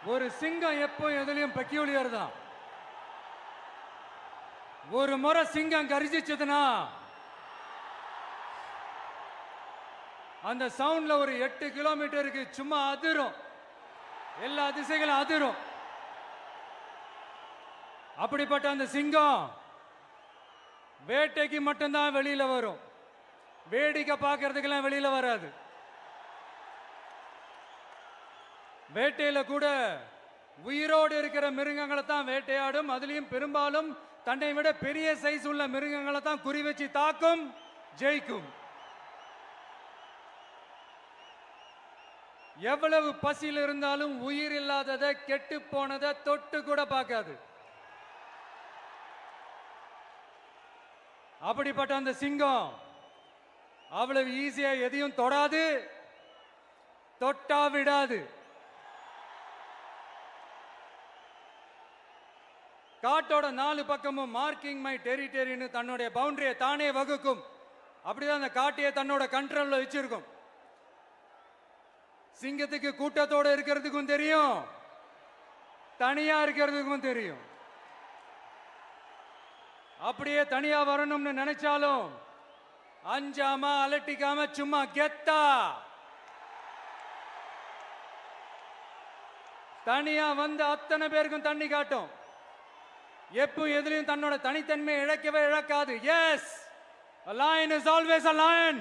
ஒரு சிங்கம் எப்போ எதுலயும் பெக்யூலியர் தான். ஒரு முறை சிங்கம் கரிச்சிச்சதுன்னா அந்த சவுண்ட்ல ஒரு 8 கிலோமீட்டருக்கு சும்மா அதிரும், எல்லா திசைகளும் அதிரும். அப்படிப்பட்ட அந்த சிங்கம் வேட்டைக்கு மட்டும்தான் வெளியில வரும், வேடிக்கை பார்க்கறதுக்கெல்லாம் வெளியில வராது. வேட்டையில கூட உயிரோடு இருக்கிற மிருகங்களை தான் வேட்டையாடும். அதுலயும் பெரும்பாலும் தன்னை விட பெரிய சைஸ் உள்ள மிருகங்களை தான் குறி வச்சு தாக்கும், ஜெயிக்கும். எவ்வளவு பசியில் இருந்தாலும் உயிர் இல்லாததை, கெட்டு போனதை தொட்டு கூட பார்க்காது. அப்படிப்பட்ட அந்த சிங்கம் அவ்வளவு ஈஸியா எதையும் தொடாது, தொட்டா விடாது. காட்டோட 4 பக்கமும் மார்க்கிங் மை டெரிட்டரின்னு தன்னுடைய பவுண்டரியை தானே வகுக்கும். அப்படிதான் அந்த காட்டையை தன்னோட கண்ட்ரோல்ல வச்சிருக்கும். சிங்கத்துக்கு கூட்டத்தோட இருக்கிறதுக்கும் தெரியும், தனியா இருக்கிறதுக்கும் தெரியும். அப்படியே தனியா வரணும்னு நினைச்சாலும் அஞ்சாம அலட்டிக்காம சும்மா கெத்தா தனியா வந்து அத்தனை பேருக்கும் தண்ணி காட்டும். எப்போ எதிலையும் தன்னோட தனித்தன்மையை இழக்கவே இழக்காது. Yes, a lion is always a lion.